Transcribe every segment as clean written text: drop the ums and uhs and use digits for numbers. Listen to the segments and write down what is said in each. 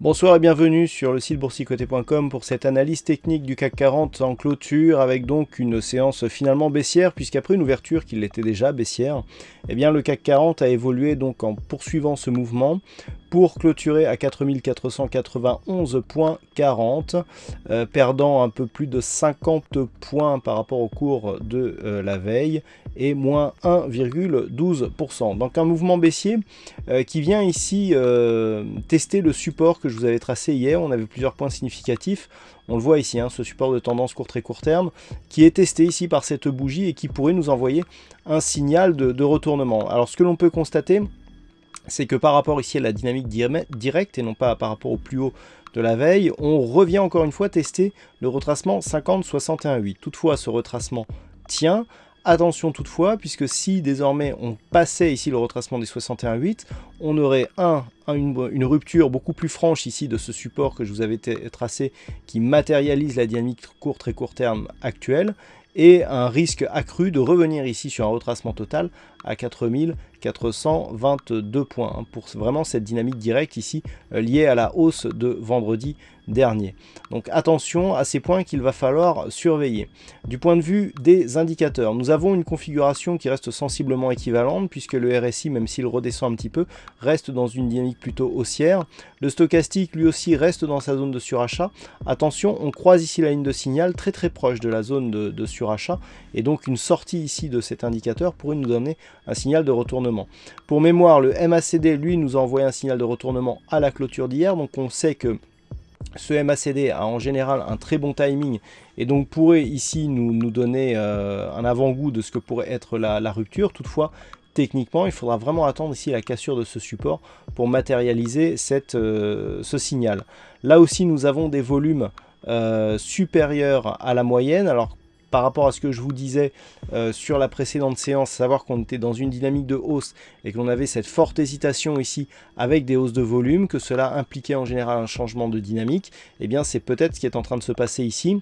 Bonsoir et bienvenue sur le site boursicoté.com pour cette analyse technique du CAC 40 en clôture avec donc une séance finalement baissière puisqu'après une ouverture qui l'était déjà baissière, eh bien le CAC 40 a évolué donc en poursuivant ce mouvement pour clôturer à 4491,40, perdant un peu plus de 50 points par rapport au cours de la veille et moins 1,12%. Donc un mouvement baissier qui vient ici tester le support que je vous avais tracé hier. On avait plusieurs points significatifs. On le voit ici, hein, ce support de tendance court très court terme qui est testé ici par cette bougie et qui pourrait nous envoyer un signal de retournement. Alors ce que l'on peut constater, c'est que par rapport ici à la dynamique directe et non pas par rapport au plus haut de la veille, on revient encore une fois tester le retracement 50-61,8. Toutefois, ce retracement tient. Attention toutefois, puisque si désormais on passait ici le retracement des 61,8, on aurait une rupture beaucoup plus franche ici de ce support que je vous avais tracé qui matérialise la dynamique très court terme actuelle et un risque accru de revenir ici sur un retracement total à 4422 points pour vraiment cette dynamique directe ici liée à la hausse de vendredi dernier. Donc attention à ces points qu'il va falloir surveiller. Du point de vue des indicateurs, nous avons une configuration qui reste sensiblement équivalente puisque le RSI, même s'il redescend un petit peu, reste dans une dynamique plutôt haussière. Le stochastique lui aussi reste dans sa zone de surachat. Attention, on croise ici la ligne de signal très proche de la zone de surachat et donc une sortie ici de cet indicateur pourrait nous donner un signal de retournement. Pour mémoire, le MACD lui nous a envoyé un signal de retournement à la clôture d'hier, donc on sait que ce MACD a en général un très bon timing et donc pourrait ici nous donner un avant-goût de ce que pourrait être la rupture. Toutefois, techniquement, il faudra vraiment attendre ici la cassure de ce support pour matérialiser ce signal. Là aussi, nous avons des volumes supérieurs à la moyenne. Alors, par rapport à ce que je vous disais sur la précédente séance, savoir qu'on était dans une dynamique de hausse et que l'on avait cette forte hésitation ici avec des hausses de volume, que cela impliquait en général un changement de dynamique, et bien c'est peut-être ce qui est en train de se passer ici.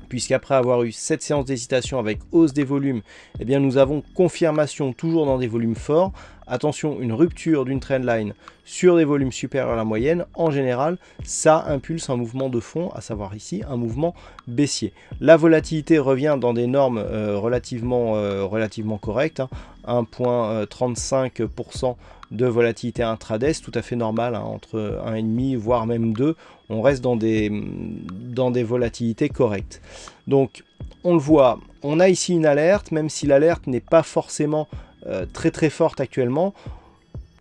Puisqu'après avoir eu cette séance d'hésitation avec hausse des volumes, eh bien nous avons confirmation toujours dans des volumes forts. Attention, une rupture d'une trendline sur des volumes supérieurs à la moyenne, en général, ça impulse un mouvement de fond, à savoir ici un mouvement baissier. La volatilité revient dans des normes relativement correctes, hein, 1,35% de volatilité intraday, c'est tout à fait normal, hein, entre 1,5 voire même 2, on reste dans des volatilités correctes. Donc on le voit, on a ici une alerte, même si l'alerte n'est pas forcément très forte actuellement,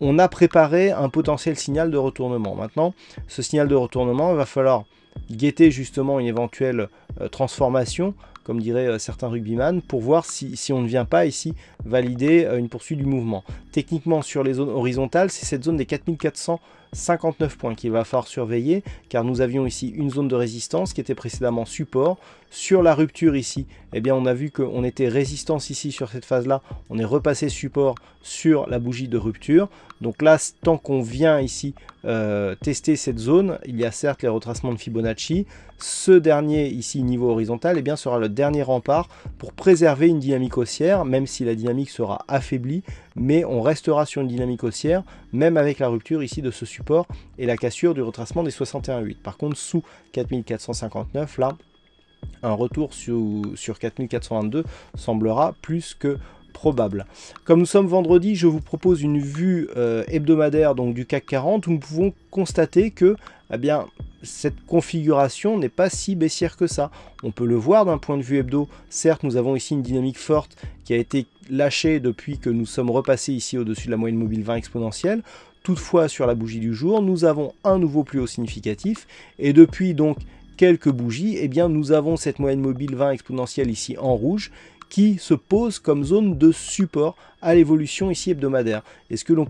on a préparé un potentiel signal de retournement. Maintenant, ce signal de retournement, il va falloir guetter justement une éventuelle transformation, comme diraient certains rugbyman, pour voir si on ne vient pas ici valider une poursuite du mouvement. Techniquement, sur les zones horizontales, c'est cette zone des 4459 points qu'il va falloir surveiller, car nous avions ici une zone de résistance qui était précédemment support. Sur la rupture ici, eh bien, on a vu qu'on était résistance ici sur cette phase-là, on est repassé support sur la bougie de rupture. Donc là, tant qu'on vient ici tester cette zone, il y a certes les retracements de Fibonacci. Ce dernier ici, niveau horizontal, eh bien, sera le dernier rempart pour préserver une dynamique haussière, même si la dynamique sera affaiblie, mais on restera sur une dynamique haussière, même avec la rupture ici de ce support et la cassure du retracement des 61,8. Par contre, sous 4459, là, un retour sur 4422 semblera plus que probable. Comme nous sommes vendredi, je vous propose une vue hebdomadaire donc du CAC 40 où nous pouvons constater que eh bien, cette configuration n'est pas si baissière que ça. On peut le voir d'un point de vue hebdo. Certes, nous avons ici une dynamique forte qui a été lâchée depuis que nous sommes repassés ici au-dessus de la moyenne mobile 20 exponentielle. Toutefois, sur la bougie du jour, nous avons un nouveau plus haut significatif et depuis donc quelques bougies, eh bien, nous avons cette moyenne mobile 20 exponentielle ici en rouge qui se pose comme zone de support à l'évolution ici hebdomadaire. Et ce que l'on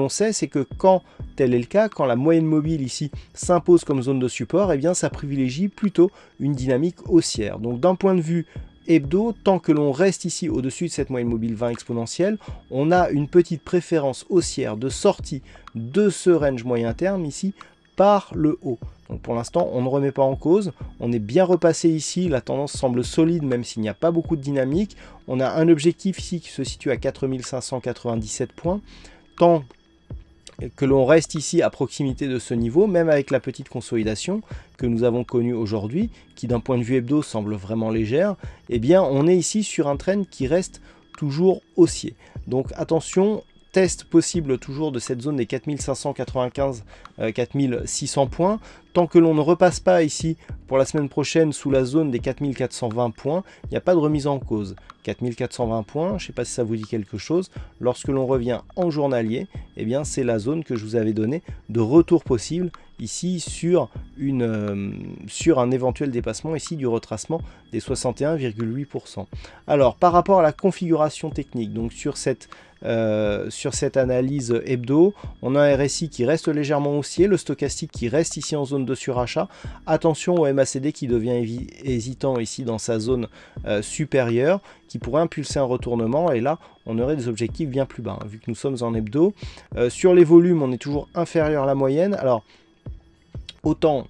sait, c'est que quand tel est le cas, quand la moyenne mobile ici s'impose comme zone de support, eh bien ça privilégie plutôt une dynamique haussière. Donc d'un point de vue hebdo, tant que l'on reste ici au-dessus de cette moyenne mobile 20 exponentielle, on a une petite préférence haussière de sortie de ce range moyen terme ici par le haut. Donc pour l'instant, on ne remet pas en cause. On est bien repassé ici. La tendance semble solide, même s'il n'y a pas beaucoup de dynamique. On a un objectif ici qui se situe à 4597 points. Tant que l'on reste ici à proximité de ce niveau, même avec la petite consolidation que nous avons connue aujourd'hui, qui d'un point de vue hebdo semble vraiment légère, eh bien on est ici sur un trend qui reste toujours haussier. Donc attention, test possible toujours de cette zone des 4595-4600 points. Tant que l'on ne repasse pas ici pour la semaine prochaine sous la zone des 4420 points, il n'y a pas de remise en cause. 4420 points, je ne sais pas si ça vous dit quelque chose, lorsque l'on revient en journalier, eh bien c'est la zone que je vous avais donnée de retour possible ici sur un éventuel dépassement ici du retracement des 61,8%. Alors par rapport à la configuration technique, donc sur cette analyse hebdo, on a un RSI qui reste légèrement haussier, le stochastique qui reste ici en zone de surachat. Attention au MACD qui devient hésitant ici dans sa zone supérieure, qui pourrait impulser un retournement, et là on aurait des objectifs bien plus bas, hein, vu que nous sommes en hebdo. Sur les volumes, on est toujours inférieur à la moyenne. Alors autant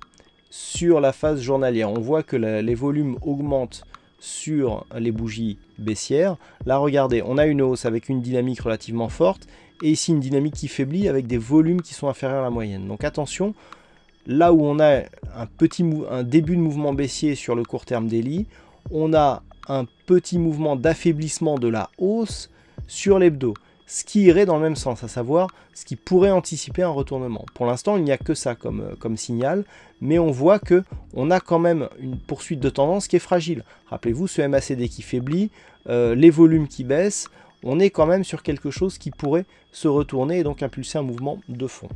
sur la phase journalière, on voit que les volumes augmentent sur les bougies baissières. Là regardez, on a une hausse avec une dynamique relativement forte, et ici une dynamique qui faiblit avec des volumes qui sont inférieurs à la moyenne. Donc attention, là où on a un début de mouvement baissier sur le court terme daily, on a un petit mouvement d'affaiblissement de la hausse sur l'hebdo, ce qui irait dans le même sens, à savoir ce qui pourrait anticiper un retournement. Pour l'instant, il n'y a que ça comme signal, mais on voit que on a quand même une poursuite de tendance qui est fragile. Rappelez-vous, ce MACD qui faiblit, les volumes qui baissent, on est quand même sur quelque chose qui pourrait se retourner et donc impulser un mouvement de fond.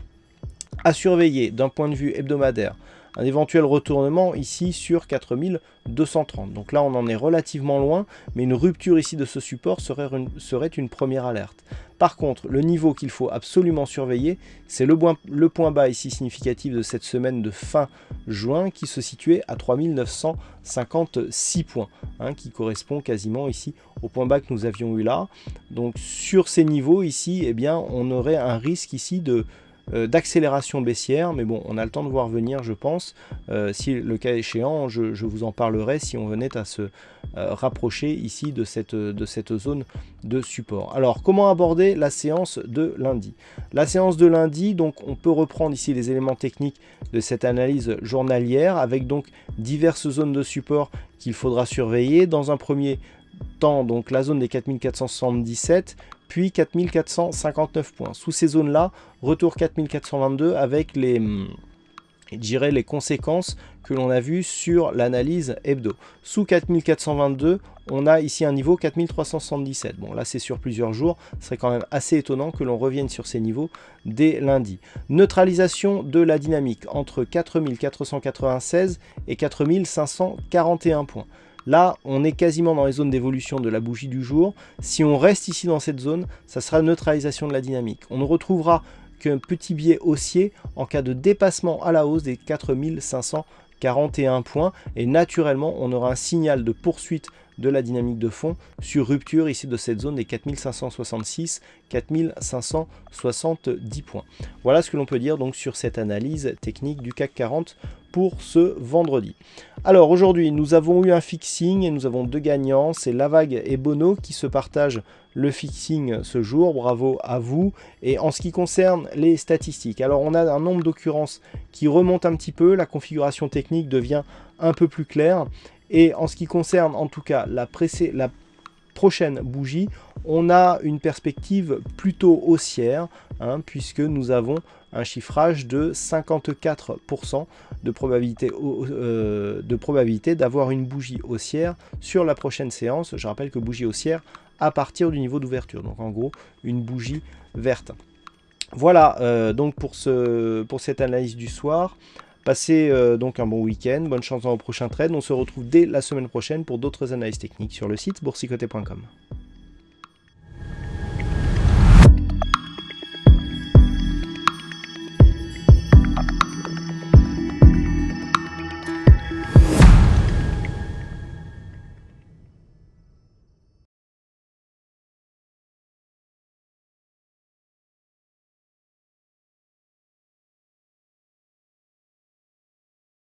À surveiller d'un point de vue hebdomadaire, un éventuel retournement ici sur 4230. Donc là on en est relativement loin, mais une rupture ici de ce support serait une première alerte. Par contre, le niveau qu'il faut absolument surveiller, c'est le point bas ici significatif de cette semaine de fin juin, qui se situait à 3956 points, hein, qui correspond quasiment ici au point bas que nous avions eu là. Donc sur ces niveaux ici, eh bien, on aurait un risque ici d'accélération baissière, mais bon, on a le temps de voir venir, je pense. Si le cas échéant, je vous en parlerai si on venait à se rapprocher ici de cette zone de support. Alors, comment aborder la séance de lundi? La séance de lundi, donc on peut reprendre ici les éléments techniques de cette analyse journalière, avec donc diverses zones de support qu'il faudra surveiller. Dans un premier temps, donc la zone des 4477, puis 4459 points. Sous ces zones-là, retour 4422 avec les conséquences que l'on a vues sur l'analyse hebdo. Sous 4422, on a ici un niveau 4377. Bon, là c'est sur plusieurs jours, ce serait quand même assez étonnant que l'on revienne sur ces niveaux dès lundi. Neutralisation de la dynamique entre 4496 et 4541 points. Là, on est quasiment dans les zones d'évolution de la bougie du jour. Si on reste ici dans cette zone, ça sera neutralisation de la dynamique. On ne retrouvera qu'un petit biais haussier en cas de dépassement à la hausse des 4541 points. Et naturellement, on aura un signal de poursuite de la dynamique de fond sur rupture ici de cette zone des 4566-4570 points. Voilà ce que l'on peut dire donc sur cette analyse technique du CAC 40 pour ce vendredi. Alors aujourd'hui, nous avons eu un fixing et nous avons deux gagnants, c'est Lavag et Bono qui se partagent le fixing ce jour, bravo à vous. Et en ce qui concerne les statistiques, alors on a un nombre d'occurrences qui remonte un petit peu, la configuration technique devient un peu plus claire. Et en ce qui concerne en tout cas la prochaine bougie, on a une perspective plutôt haussière, hein, puisque nous avons un chiffrage de 54% de probabilité d'avoir une bougie haussière sur la prochaine séance. Je rappelle que bougie haussière à partir du niveau d'ouverture, donc en gros une bougie verte. Voilà donc pour cette analyse du soir. Passez donc un bon week-end, bonne chance dans vos prochains trades. On se retrouve dès la semaine prochaine pour d'autres analyses techniques sur le site boursicoté.com.